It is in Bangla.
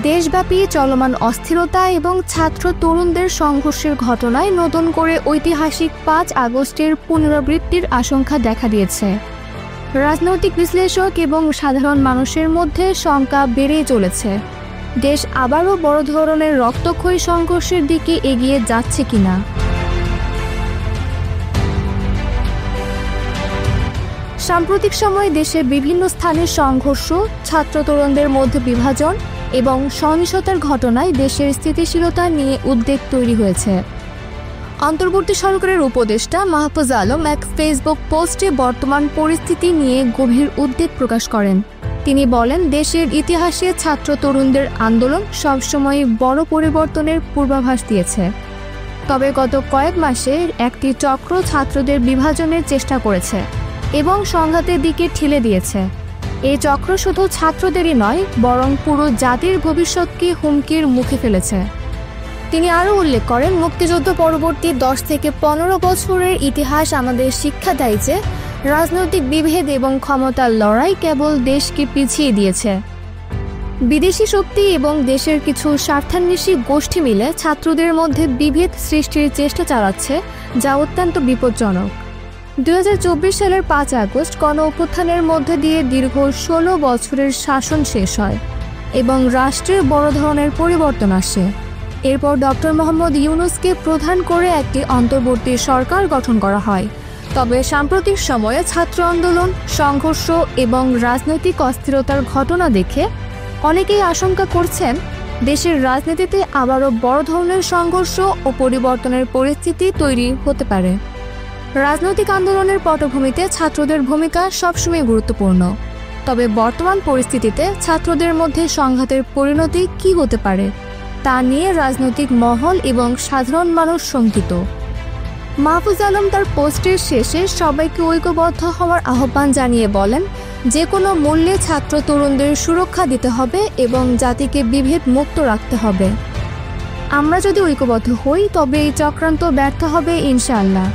দেশব্যাপী চলমান অস্থিরতা এবং ছাত্র তরুণদের সংঘর্ষের ঘটনায় নতুন করে ঐতিহাসিক ৫ আগস্টের পুনরাবৃত্তির আশঙ্কা দেখা দিয়েছে। রাজনৈতিক বিশ্লেষক এবং সাধারণ মানুষের মধ্যে শঙ্কা বেড়েই চলেছে, দেশ আবারও বড় ধরনের রক্তক্ষয়ী সংঘর্ষের দিকে এগিয়ে যাচ্ছে কিনা। সাম্প্রতিক সময়ে দেশের বিভিন্ন স্থানের সংঘর্ষ, ছাত্র তরুণদের মধ্যে বিভাজন এবং সহিংসতার ঘটনায় দেশের স্থিতিশীলতা নিয়ে উদ্বেগ তৈরি হয়েছে। অন্তর্বর্তী সরকারের উপদেষ্টা মাহফুজ আলম এক ফেসবুক পোস্টে বর্তমান পরিস্থিতি নিয়ে গভীর উদ্বেগ প্রকাশ করেন। তিনি বলেন, দেশের ইতিহাসে ছাত্র তরুণদের আন্দোলন সবসময় বড় পরিবর্তনের পূর্বাভাস দিয়েছে। তবে গত কয়েক মাসে একটি চক্র ছাত্রদের বিভাজনের চেষ্টা করেছে এবং সংঘাতের দিকে ঠেলে দিয়েছে। এই চক্র শুধু ছাত্রদেরই নয়, বরং পুরো জাতির ভবিষ্যৎকে হুমকির মুখে ফেলেছে। তিনি আরও উল্লেখ করেন, মুক্তিযুদ্ধ পরবর্তী ১০ থেকে ১৫ বছরের ইতিহাস আমাদের শিক্ষা দেয় যে রাজনৈতিক বিভেদ এবং ক্ষমতার লড়াই কেবল দেশকে পিছিয়ে দিয়েছে। বিদেশি শক্তি এবং দেশের কিছু স্বার্থান্বেষী গোষ্ঠী মিলে ছাত্রদের মধ্যে বিভেদ সৃষ্টির চেষ্টা চালাচ্ছে, যা অত্যন্ত বিপজ্জনক। ২০২৪ সালের ৫ আগস্ট গণ-অভ্যুত্থানের মধ্যে দিয়ে দীর্ঘ ১৬ বছরের শাসন শেষ হয় এবং রাষ্ট্রের বড় ধরনের পরিবর্তন আসে। এরপর ডক্টর মোহাম্মদ ইউনূসকে প্রধান করে একটি অন্তর্বর্তী সরকার গঠন করা হয়। তবে সাম্প্রতিক সময়ে ছাত্র আন্দোলন, সংঘর্ষ এবং রাজনৈতিক অস্থিরতার ঘটনা দেখে অনেকেই আশঙ্কা করছেন, দেশের রাজনীতিতে আবারও বড় ধরনের সংঘর্ষ ও পরিবর্তনের পরিস্থিতি তৈরি হতে পারে। রাজনৈতিক আন্দোলনের পটভূমিতে ছাত্রদের ভূমিকা সবসময় গুরুত্বপূর্ণ। তবে বর্তমান পরিস্থিতিতে ছাত্রদের মধ্যে সংঘাতের পরিণতি কী হতে পারে তা নিয়ে রাজনৈতিক মহল এবং সাধারণ মানুষ শঙ্কিত। মাহফুজ আলম তার পোস্টের শেষে সবাইকে ঐক্যবদ্ধ হওয়ার আহ্বান জানিয়ে বলেন, যে কোনো মূল্যে ছাত্র তরুণদের সুরক্ষা দিতে হবে এবং জাতিকে বিভেদ মুক্ত রাখতে হবে। আমরা যদি ঐক্যবদ্ধ হই তবে এই চক্রান্ত ব্যর্থ হবে ইনশাআল্লাহ।